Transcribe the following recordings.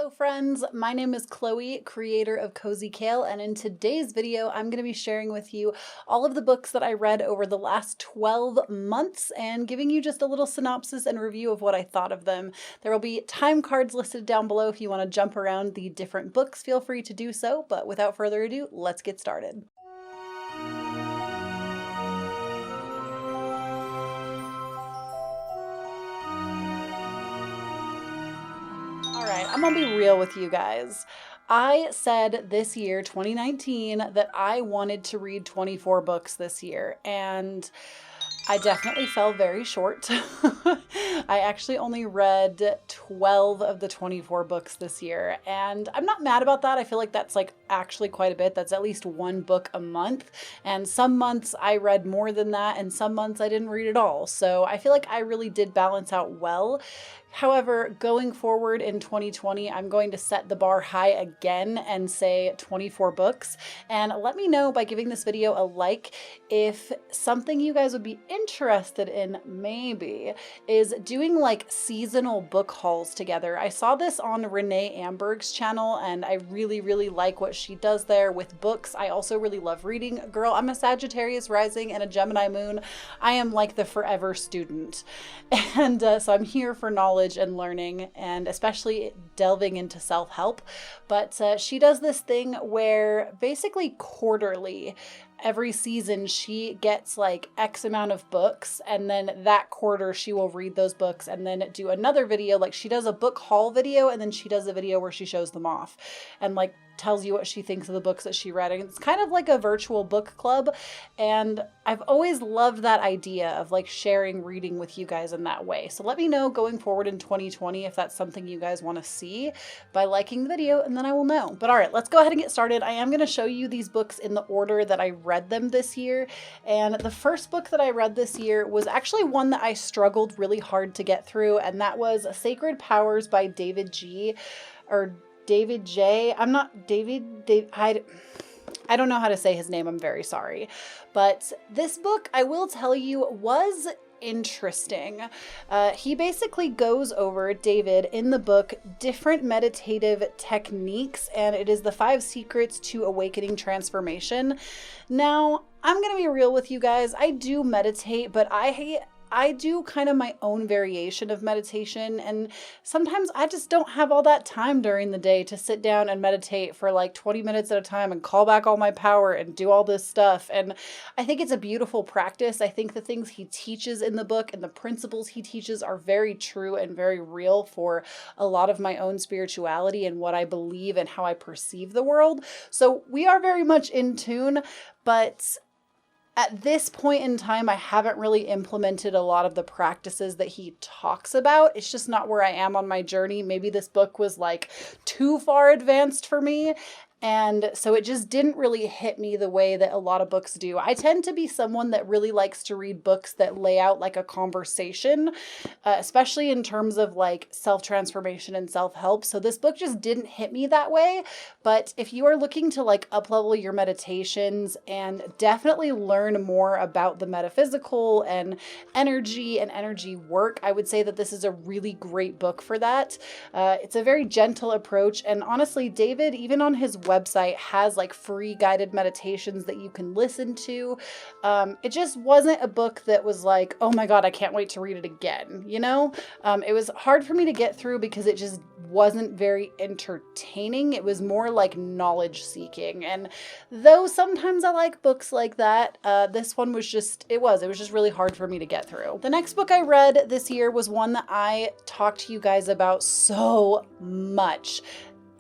Hello friends, my name is Chloe, creator of kozykale, and in today's video I'm going to be sharing with you all of the books that I read over the last 12 months and giving you just a little synopsis and review of what I thought of them. There will be time cards listed down below if you want to jump around the different books, feel free to do so, but without further ado, let's get started. Alright, I'm gonna be real with you guys. I said this year, 2019, that I wanted to read 24 books this year, and I definitely fell very short. I actually only read 12 of the 24 books this year, and I'm not mad about that. I feel like that's like actually quite a bit. That's at least one book a month, and some months I read more than that, and some months I didn't read at all. So I feel like I really did balance out well. However, going forward in 2020, I'm going to set the bar high again and say 24 books. And let me know by giving this video a like if something you guys would be interested in maybe is doing like seasonal book hauls together. I saw this on Renee Amberg's channel and I really like what she does there with books. I also really love reading. Girl, I'm a Sagittarius rising and a Gemini moon. I am like the forever student. And so I'm here for knowledge and learning, and especially delving into self-help. But she does this thing where basically quarterly, every season she gets like X amount of books, and then that quarter she will read those books and then do another video. Like she does a book haul video and then she does a video where she shows them off and like tells you what she thinks of the books that she read. And it's kind of like a virtual book club, and I've always loved that idea of like sharing reading with you guys in that way. So let me know going forward in 2020 if that's something you guys want to see by liking the video, and then I will know. But all right, let's go ahead and get started. I am going to show you these books in the order that I read them this year, and the first book that I read this year was actually one that I struggled really hard to get through, and that was Sacred Powers by David J. I don't know how to say his name, I'm very sorry. But this book, I will tell you, was interesting. He basically goes over, David, in the book, different meditative techniques, and it is the 5 secrets to awakening transformation. Now, I'm gonna be real with you guys. I do meditate, but I do kind of my own variation of meditation, and sometimes I just don't have all that time during the day to sit down and meditate for like 20 minutes at a time and call back all my power and do all this stuff. And I think it's a beautiful practice. I think the things he teaches in the book and the principles he teaches are very true and very real for a lot of my own spirituality and what I believe and how I perceive the world. So we are very much in tune, but at this point in time, I haven't really implemented a lot of the practices that he talks about. It's just not where I am on my journey. Maybe this book was like too far advanced for me. And so it just didn't really hit me the way that a lot of books do. I tend to be someone that really likes to read books that lay out like a conversation, especially in terms of like self-transformation and self-help. So this book just didn't hit me that way. But if you are looking to like up-level your meditations and definitely learn more about the metaphysical and energy work, I would say that this is a really great book for that. It's a very gentle approach. And honestly, David, even on his website, has like free guided meditations that you can listen to. It just wasn't a book that was like, oh my God, I can't wait to read it again. You know, it was hard for me to get through because it just wasn't very entertaining. It was more like knowledge seeking. And though sometimes I like books like that, this one was just, it was just really hard for me to get through. The next book I read this year was one that I talked to you guys about so much.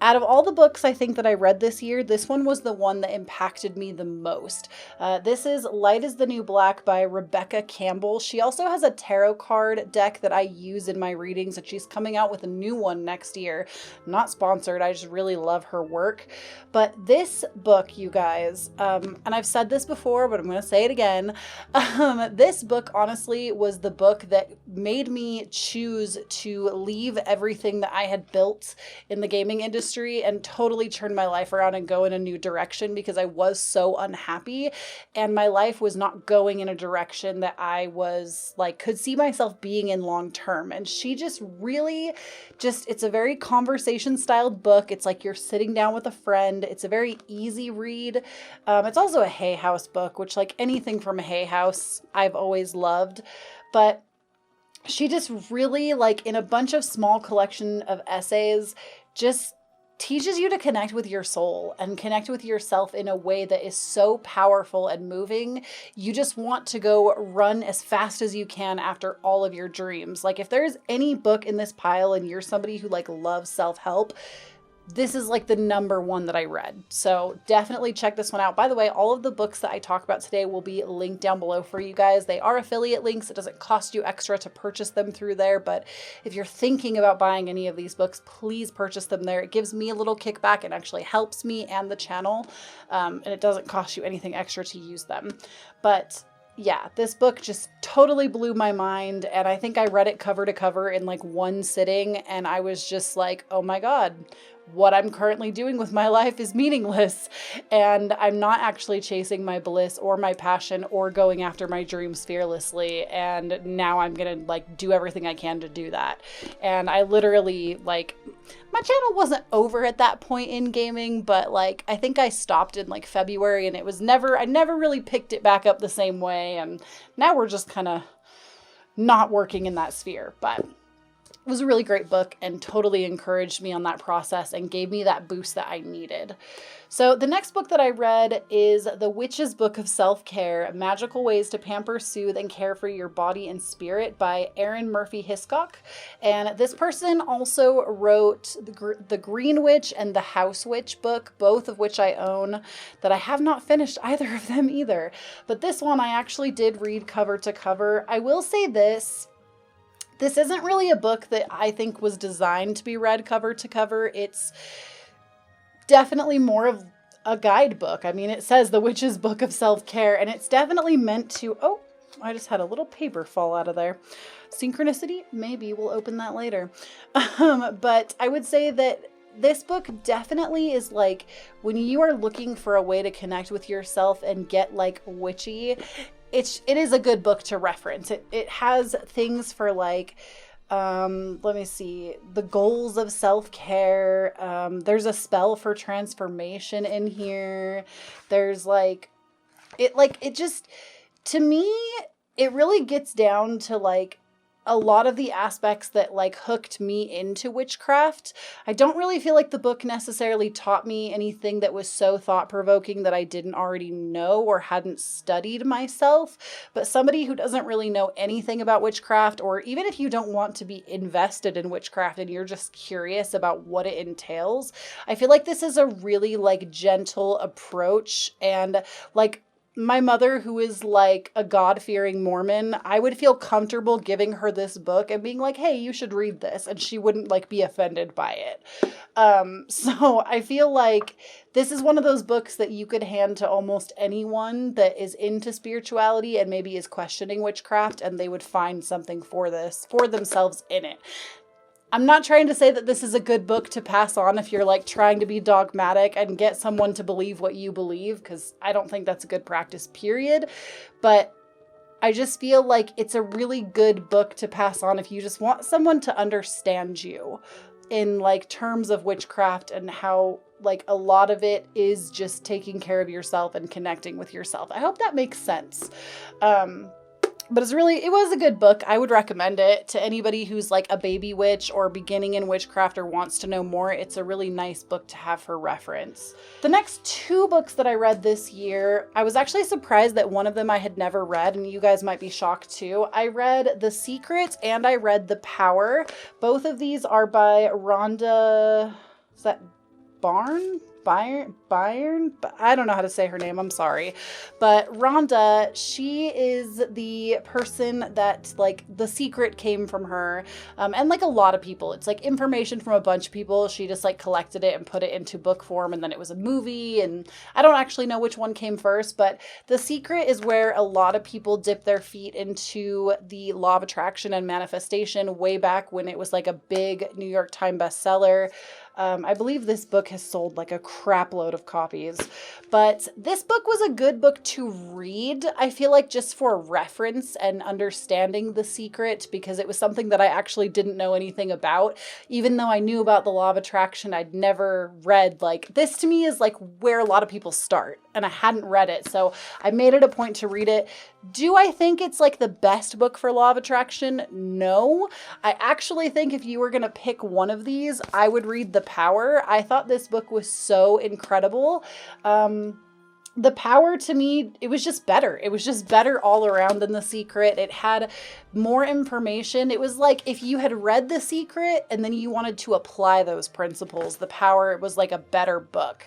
Out of all the books I think that I read this year, this one was the one that impacted me the most. This is Light is the New Black by Rebecca Campbell. She also has a tarot card deck that I use in my readings, and she's coming out with a new one next year. Not sponsored, I just really love her work. But this book, you guys, and I've said this before, but I'm going to say it again. This book honestly was the book that made me choose to leave everything that I had built in the gaming industry industry and totally turn my life around and go in a new direction because I was so unhappy and my life was not going in a direction that I was like, could see myself being in long term. And she just really it's a very conversation styled book. It's like you're sitting down with a friend. It's a very easy read. It's also a Hay House book, which like anything from Hay House, I've always loved. But she just really, like, in a bunch of small collection of essays, just teaches you to connect with your soul and connect with yourself in a way that is so powerful and moving. You just want to go run as fast as you can after all of your dreams. Like, if there's any book in this pile and you're somebody who like loves self-help, this is like the number one that I read. So definitely check this one out. By the way, all of the books that I talk about today will be linked down below for you guys. They are affiliate links. It doesn't cost you extra to purchase them through there. But if you're thinking about buying any of these books, please purchase them there. It gives me a little kickback and actually helps me and the channel. And it doesn't cost you anything extra to use them. But yeah, this book just totally blew my mind. And I think I read it cover to cover in like one sitting. And I was just like, oh my God, what I'm currently doing with my life is meaningless. And I'm not actually chasing my bliss or my passion or going after my dreams fearlessly. And now I'm going to like do everything I can to do that. And I literally like, my channel wasn't over at that point in gaming, but like, I think I stopped in like February and I never really picked it back up the same way. And now we're just kind of not working in that sphere, but it was a really great book and totally encouraged me on that process and gave me that boost that I needed. So the next book that I read is The Witch's Book of Self-Care, Magical Ways to Pamper, Soothe, and Care for Your Body and Spirit by Aron Murphy Hiscock. And this person also wrote the Green Witch and the House Witch book, both of which I own, that I have not finished either of them either. But this one I actually did read cover to cover. I will say this isn't really a book that I think was designed to be read cover to cover. It's definitely more of a guidebook. I mean, it says The Witch's Book of Self-Care, and it's definitely meant to, oh, I just had a little paper fall out of there. Synchronicity? Maybe we'll open that later. But I would say that this book definitely is like, when you are looking for a way to connect with yourself and get like witchy, it is a good book to reference. It has things for like, let me see, the goals of self-care. There's a spell for transformation in here. There's like, it just, to me, it really gets down to like a lot of the aspects that like hooked me into witchcraft. I don't really feel like the book necessarily taught me anything that was so thought-provoking that I didn't already know or hadn't studied myself. But somebody who doesn't really know anything about witchcraft, or even if you don't want to be invested in witchcraft and you're just curious about what it entails, I feel like this is a really like gentle approach. And like, my mother, who is like a God-fearing Mormon, I would feel comfortable giving her this book and being like, hey, you should read this. And she wouldn't like be offended by it. So I feel like this is one of those books that you could hand to almost anyone that is into spirituality and maybe is questioning witchcraft, and they would find something for themselves in it. I'm not trying to say that this is a good book to pass on if you're like trying to be dogmatic and get someone to believe what you believe, because I don't think that's a good practice, period. But I just feel like it's a really good book to pass on if you just want someone to understand you in like terms of witchcraft and how like a lot of it is just taking care of yourself and connecting with yourself. I hope that makes sense. But it was a good book. I would recommend it to anybody who's like a baby witch or beginning in witchcraft or wants to know more. It's a really nice book to have for reference. The next two books that I read this year, I was actually surprised that one of them I had never read, and you guys might be shocked too. I read The Secret and I read The Power. Both of these are by Rhonda, is that Byrne? I don't know how to say her name. I'm sorry. But Rhonda, she is the person that like The Secret came from her. And like a lot of people, it's like information from a bunch of people. She just like collected it and put it into book form, and then it was a movie, and I don't actually know which one came first, but The Secret is where a lot of people dip their feet into the law of attraction and manifestation way back when it was like a big New York Times bestseller. I believe this book has sold like a crap load of copies, but this book was a good book to read. I feel like just for reference and understanding the secret, because it was something that I actually didn't know anything about. Even though I knew about the law of attraction, I'd never read, like, this to me is like where a lot of people start, and I hadn't read it. So I made it a point to read it. Do I think it's like the best book for law of attraction? No. I actually think if you were going to pick one of these, I would read The Power. I thought this book was so incredible. The Power, to me, it was just better. It was just better all around than The Secret. It had more information. It was like if you had read The Secret and then you wanted to apply those principles, The Power was like a better book.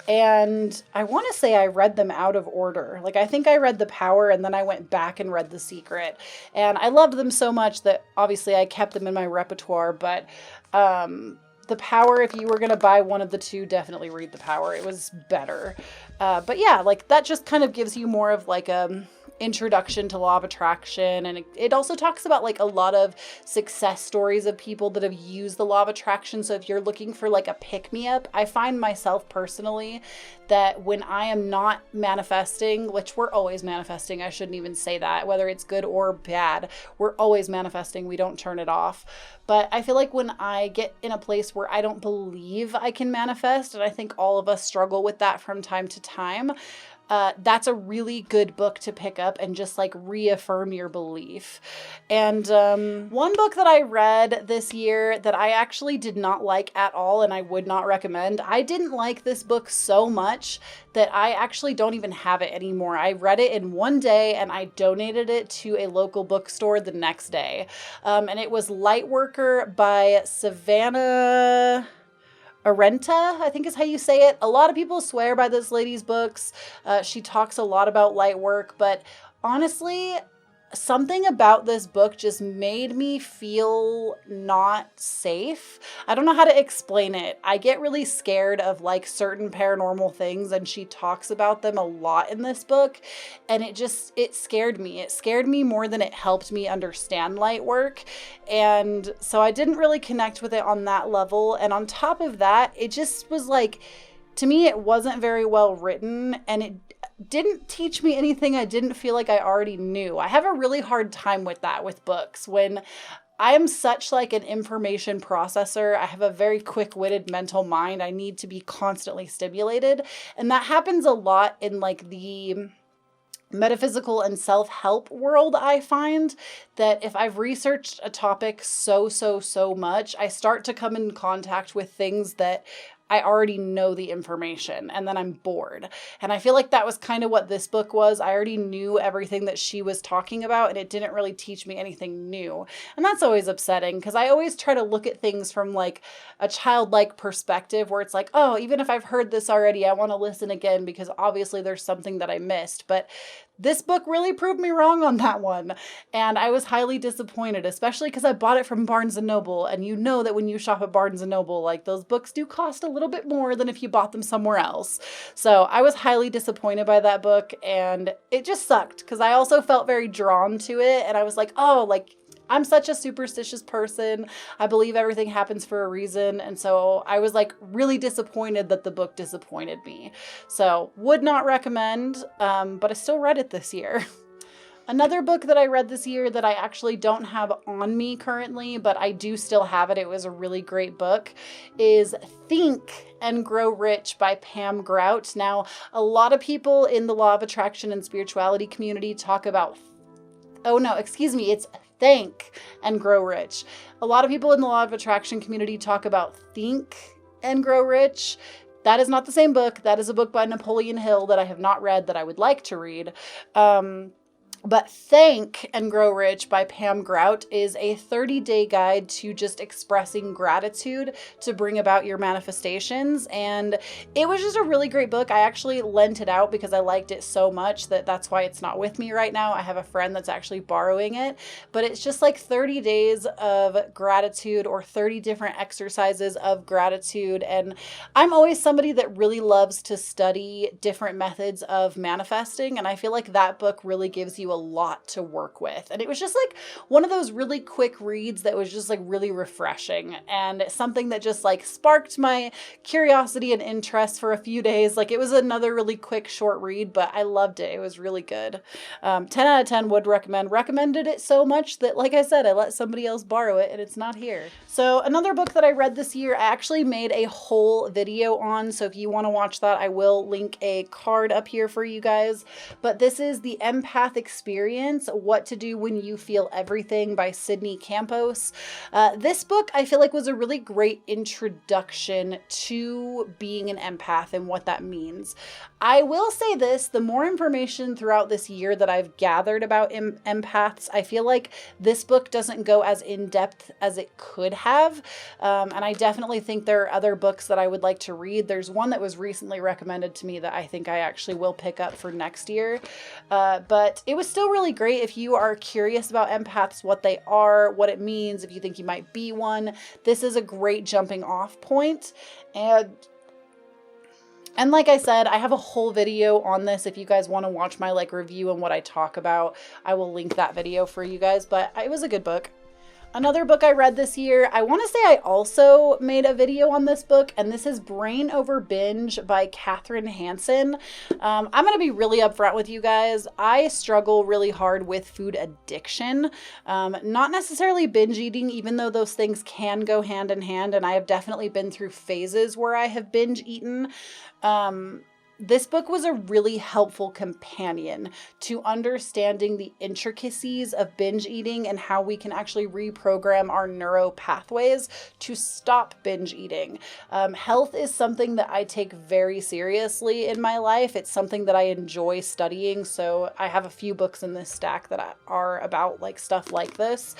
And I want to say I read them out of order. Like, I think I read The Power and then I went back and read The Secret. And I loved them so much that obviously I kept them in my repertoire. But The Power, if you were going to buy one of the two, definitely read The Power. It was better. But yeah, like that just kind of gives you more of like a introduction to law of attraction. And it also talks about like a lot of success stories of people that have used the law of attraction. So if you're looking for like a pick-me-up, I find myself personally that when I am not manifesting, which we're always manifesting, I shouldn't even say that, whether it's good or bad, we're always manifesting. We don't turn it off. But I feel like when I get in a place where I don't believe I can manifest, and I think all of us struggle with that from time to time, that's a really good book to pick up and just like reaffirm your belief. And one book that I read this year that I actually did not like at all and I would not recommend. I didn't like this book so much that I actually don't even have it anymore. I read it in one day and I donated it to a local bookstore the next day. And it was Lightworker by Savannah. Arienta, I think is how you say it. A lot of people swear by this lady's books. She talks a lot about light work, but honestly, something about this book just made me feel not safe. I don't know how to explain it. I get really scared of like certain paranormal things, and she talks about them a lot in this book, and it scared me. It scared me more than it helped me understand light work. And so I didn't really connect with it on that level. And on top of that, it just was like, to me, it wasn't very well written, and it didn't teach me anything I didn't feel like I already knew. I have a really hard time with that with books. When I am such like an information processor, I have a very quick-witted mental mind. I need to be constantly stimulated. And that happens a lot in like the metaphysical and self-help world. I find that if I've researched a topic so much, I start to come in contact with things that I already know the information, and then I'm bored. And I feel like that was kind of what this book was. I already knew everything that she was talking about, and it didn't really teach me anything new. And that's always upsetting, because I always try to look at things from like a childlike perspective, where it's like, oh, even if I've heard this already, I want to listen again, because obviously there's something that I missed. But this book really proved me wrong on that one. And I was highly disappointed, especially because I bought it from Barnes & Noble. And you know that when you shop at Barnes & Noble, like those books do cost a little bit more than if you bought them somewhere else. So I was highly disappointed by that book, and it just sucked because I also felt very drawn to it. And I was like, oh, like, I'm such a superstitious person. I believe everything happens for a reason. And so I was like really disappointed that the book disappointed me. So would not recommend, but I still read it this year. Another book that I read this year that I actually don't have on me currently, but I do still have it, it was a really great book, is Think and Grow Rich by Pam Grout. Now, a lot of people in the law of attraction and spirituality community talk about, it's Think and Grow Rich. A lot of people in the law of attraction community talk about Think and Grow Rich. That is not the same book. That is a book by Napoleon Hill that I have not read that I would like to read. But Think and Grow Rich by Pam Grout is a 30-day guide to just expressing gratitude to bring about your manifestations. And it was just a really great book. I actually lent it out because I liked it so much that's why it's not with me right now. I have a friend that's actually borrowing it, but it's just like 30 days of gratitude, or 30 different exercises of gratitude. And I'm always somebody that really loves to study different methods of manifesting. And I feel like that book really gives you you a lot to work with. And it was just like one of those really quick reads that was just like really refreshing and something that just like sparked my curiosity and interest for a few days. Like it was another really quick short read, but I loved it. It was really good. 10 out of 10 would recommend. Recommended it so much that, like I said, I let somebody else borrow it and it's not here. So another book that I read this year, I actually made a whole video on. So if you want to watch that, I will link a card up here for you guys. But this is The Empath Experience, What to Do When You Feel Everything by Sydney Campos. This book I feel like was a really great introduction to being an empath and what that means. I will say this, the more information throughout this year that I've gathered about empaths, I feel like this book doesn't go as in-depth as it could have. And I definitely think there are other books that I would like to read. There's one that was recently recommended to me that I think I actually will pick up for next year. But it was still really great if you are curious about empaths, what they are, what it means, if you think you might be one. This is a great jumping off point. And like I said, I have a whole video on this. If you guys want to watch my like review and what I talk about, I will link that video for you guys, but it was a good book. Another book I read this year, I want to say I also made a video on this book, and this is Brain Over Binge by Kathryn Hansen. I'm going to be really upfront with you guys. I struggle really hard with food addiction, not necessarily binge eating, even though those things can go hand in hand, and I have definitely been through phases where I have binge eaten. This book was a really helpful companion to understanding the intricacies of binge eating and how we can actually reprogram our neuro pathways to stop binge eating. Health is something that I take very seriously in my life. It's something that I enjoy studying, so I have a few books in this stack that are about like stuff like this.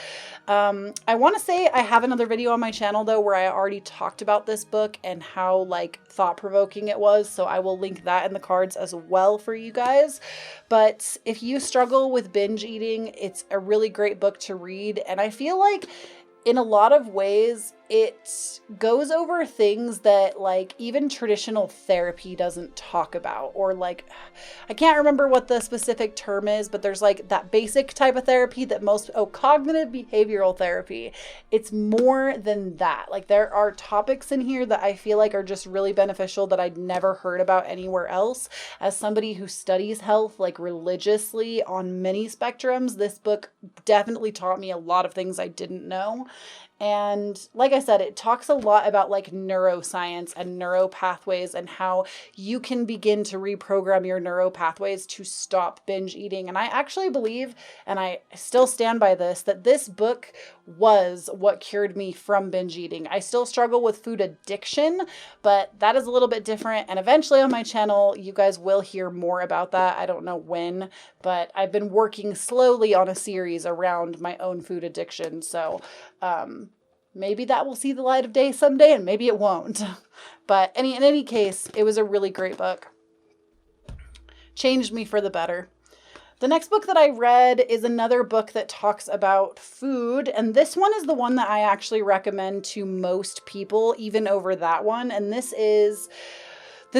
I want to say I have another video on my channel though where I already talked about this book and how like thought-provoking it was, so I will link that in the cards as well for you guys. But if you struggle with binge eating, it's a really great book to read, and I feel like in a lot of ways it goes over things that like even traditional therapy doesn't talk about, or like I can't remember what the specific term is, but there's like that basic type of therapy that cognitive behavioral therapy. It's more than that. Like there are topics in here that I feel like are just really beneficial that I'd never heard about anywhere else. As somebody who studies health like religiously on many spectrums, this book definitely taught me a lot of things I didn't know. And like I said, it talks a lot about like neuroscience and neuro pathways and how you can begin to reprogram your neuro pathways to stop binge eating. And I actually believe, and I still stand by this, that this book was what cured me from binge eating. I still struggle with food addiction, but that is a little bit different. And eventually on my channel, you guys will hear more about that. I don't know when, but I've been working slowly on a series around my own food addiction. So, maybe that will see the light of day someday and maybe it won't. But in any case, it was a really great book. Changed me for the better. The next book that I read is another book that talks about food. And this one is the one that I actually recommend to most people, even over that one. And this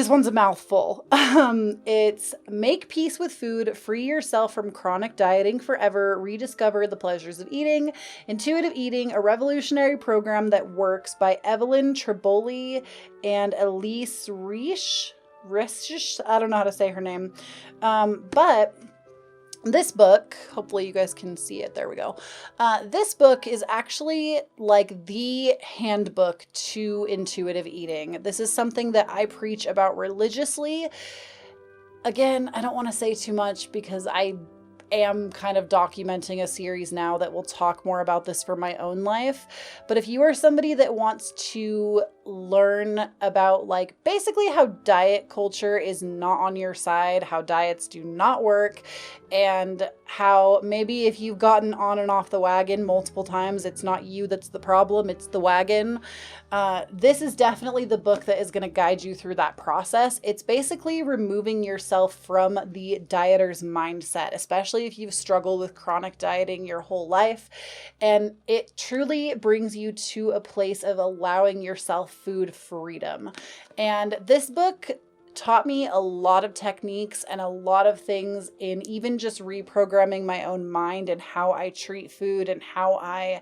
one's a mouthful. It's Make Peace with Food, Free Yourself from Chronic Dieting Forever, Rediscover the Pleasures of Eating, Intuitive Eating, a Revolutionary Program That Works by Evelyn, Tribole, and Elise Risch. I don't know how to say her name. But this book, hopefully you guys can see it. There we go. This book is actually like the handbook to intuitive eating. This is something that I preach about religiously. Again, I don't want to say too much because I am kind of documenting a series now that will talk more about this for my own life. But if you are somebody that wants to learn about like basically how diet culture is not on your side, how diets do not work, and how maybe if you've gotten on and off the wagon multiple times, it's not you that's the problem, it's the wagon. This is definitely the book that is going to guide you through that process. It's basically removing yourself from the dieter's mindset, especially if you've struggled with chronic dieting your whole life. And it truly brings you to a place of allowing yourself food freedom. And this book taught me a lot of techniques and a lot of things in even just reprogramming my own mind and how I treat food and how I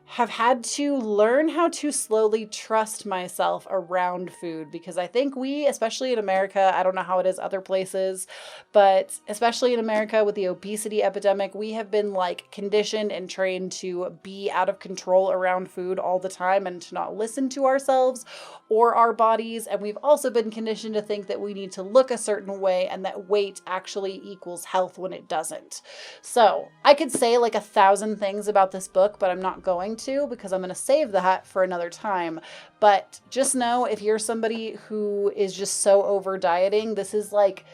have had to learn how to slowly trust myself around food, because I think we, especially in America, I don't know how it is other places, but especially in America with the obesity epidemic, we have been like conditioned and trained to be out of control around food all the time and to not listen to ourselves or our bodies. And we've also been conditioned to think that we need to look a certain way and that weight actually equals health when it doesn't. So I could say like 1,000 things about this book, but I'm not going to, because I'm going to save that for another time. But just know, if you're somebody who is just so over dieting, it was like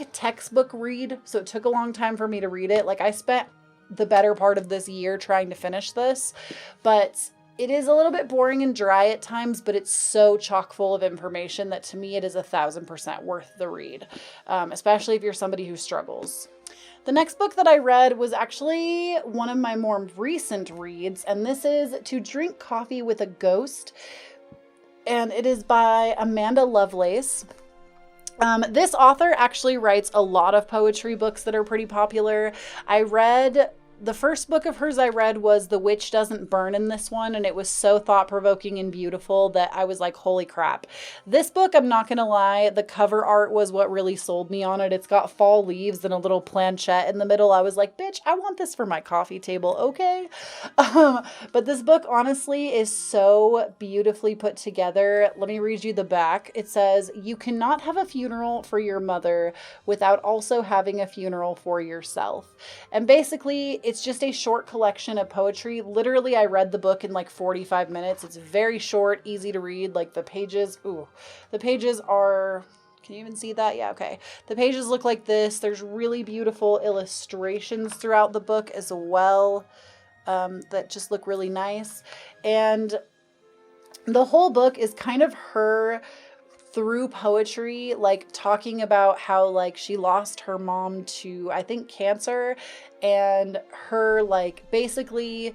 a textbook read. So it took a long time for me to read it. Like I spent the better part of this year trying to finish this, but it is a little bit boring and dry at times, but it's so chock full of information that to me it is 1,000% worth the read, especially if you're somebody who struggles. The next book that I read was actually one of my more recent reads, and this is To Drink Coffee with a Ghost, and it is by Amanda Lovelace. This author actually writes a lot of poetry books that are pretty popular. The first book of hers I read was The Witch Doesn't Burn in this one, and it was so thought-provoking and beautiful that I was like, holy crap. This book, I'm not gonna lie, the cover art was what really sold me on it. It's got fall leaves and a little planchette in the middle. I was like, bitch, I want this for my coffee table, okay? But this book, honestly, is so beautifully put together. Let me read you the back. It says, "You cannot have a funeral for your mother without also having a funeral for yourself." And basically, it's just a short collection of poetry. Literally, I read the book in like 45 minutes. It's very short, easy to read. Like the pages are, can you even see that? Yeah, okay. The pages look like this. There's really beautiful illustrations throughout the book as well, that just look really nice. And the whole book is kind of her through poetry, like talking about how like she lost her mom to, I think, cancer, and her like basically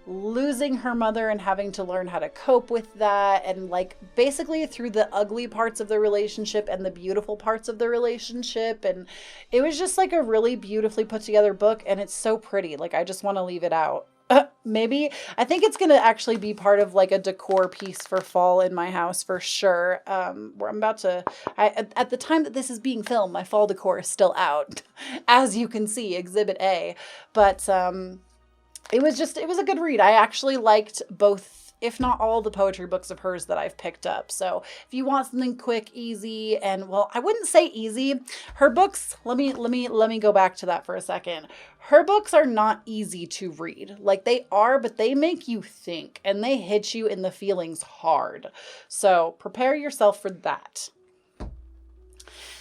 losing her mother and having to learn how to cope with that, and like basically through the ugly parts of the relationship and the beautiful parts of the relationship. And it was just like a really beautifully put together book, and it's so pretty. Like I just want to leave it out. Maybe I think it's going to actually be part of like a decor piece for fall in my house for sure. Where I'm about to, at the time that this is being filmed, my fall decor is still out, as you can see, Exhibit A. But it was a good read. I actually liked both, if not all, the poetry books of hers that I've picked up. So if you want something quick, easy, and well, I wouldn't say easy. Her books, let me go back to that for a second. Her books are not easy to read. Like they are, but they make you think and they hit you in the feelings hard. So prepare yourself for that.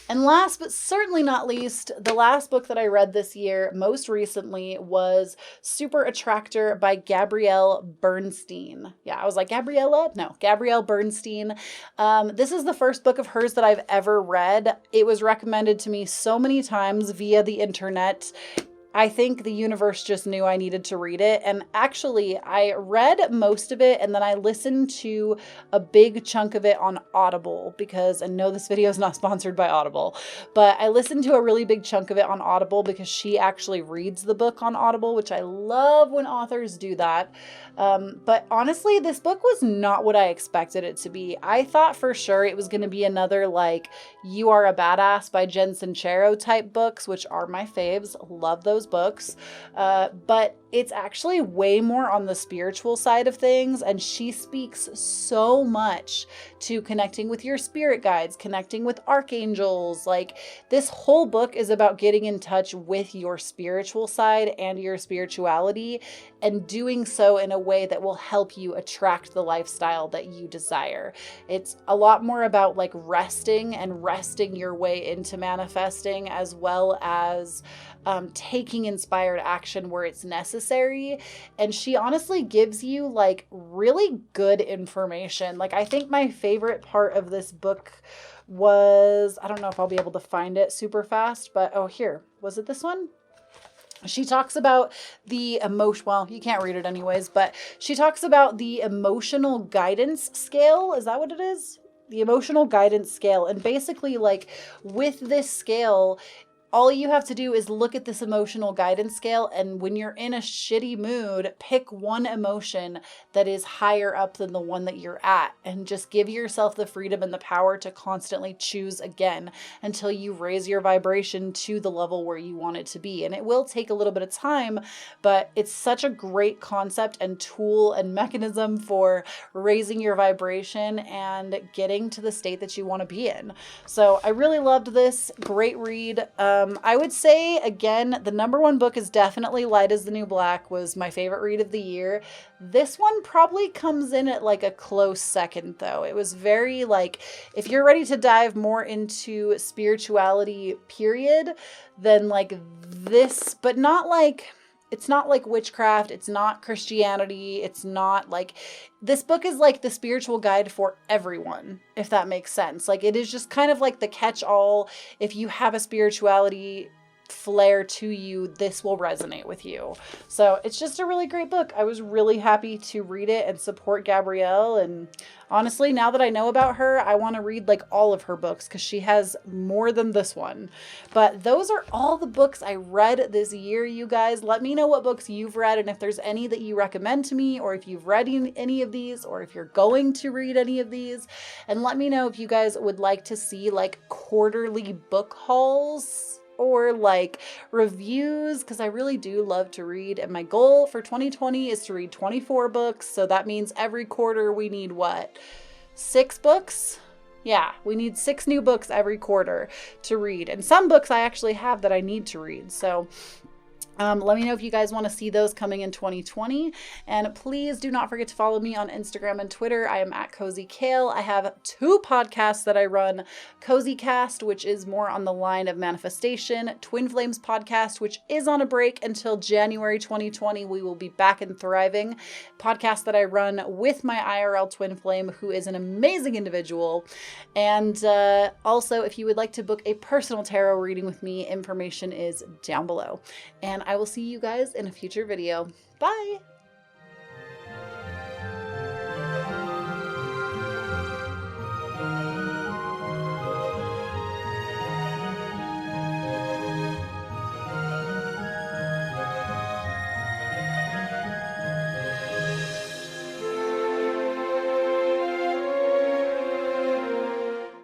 And last but certainly not least, the last book that I read this year, most recently, was Super Attractor by Gabrielle Bernstein. Yeah, I was like, Gabrielle Bernstein. This is the first book of hers that I've ever read. It was recommended to me so many times via the internet. I think the universe just knew I needed to read it. And actually, I read most of it and then I listened to a big chunk of it on Audible because, and no, this video is not sponsored by Audible, but I listened to a really big chunk of it on Audible because she actually reads the book on Audible, which I love when authors do that. But honestly, this book was not what I expected it to be. I thought for sure it was going to be another like You Are a Badass by Jen Sincero type books, which are my faves. Love those books. But it's actually way more on the spiritual side of things. And she speaks so much to connecting with your spirit guides, connecting with archangels. Like this whole book is about getting in touch with your spiritual side and your spirituality and doing so in a way that will help you attract the lifestyle that you desire. It's a lot more about like resting your way into manifesting, as well as taking inspired action where it's necessary. And she honestly gives you like really good information. Like I think my favorite part of this book was, I don't know if I'll be able to find it super fast, but oh, here, was it this one? She talks about the emotion, well, you can't read it anyways, but she talks about the emotional guidance scale. Is that what it is? the emotional guidance scale. And basically, like, with this scale, all you have to do is look at this emotional guidance scale, and when you're in a shitty mood, pick one emotion that is higher up than the one that you're at, and just give yourself the freedom and the power to constantly choose again until you raise your vibration to the level where you want it to be. And it will take a little bit of time, but it's such a great concept and tool and mechanism for raising your vibration and getting to the state that you want to be in. So I really loved this. Great read. I would say, again, the number one book is definitely Light is the New Black, was my favorite read of the year. This one probably comes in at like a close second, though. It was very like, if you're ready to dive more into spirituality, period, then like this, but not like, it's not like witchcraft. It's not Christianity. It's not like, this book is like the spiritual guide for everyone, if that makes sense. Like, it is just kind of like the catch-all. If you have a spirituality flair to you, this will resonate with you. So it's just a really great book. I was really happy to read it and support Gabrielle. And honestly, now that I know about her, I want to read like all of her books because she has more than this one. But those are all the books I read this year, you guys. Let me know what books you've read and if there's any that you recommend to me, or if you've read any of these, or if you're going to read any of these. And let me know if you guys would like to see like quarterly book hauls or like reviews, because I really do love to read. And my goal for 2020 is to read 24 books. So that means every quarter we need what? 6 books? Yeah, we need 6 new books every quarter to read. And some books I actually have that I need to read. So let me know if you guys want to see those coming in 2020. And please do not forget to follow me on Instagram and Twitter. I am at kozykale. I have 2 podcasts that I run. Cozycast, which is more on the line of manifestation. Twin Flames podcast, which is on a break until January 2020. We will be back and thriving. Podcast that I run with my IRL twin flame, who is an amazing individual. And also, if you would like to book a personal tarot reading with me, information is down below. And I will see you guys in a future video. Bye!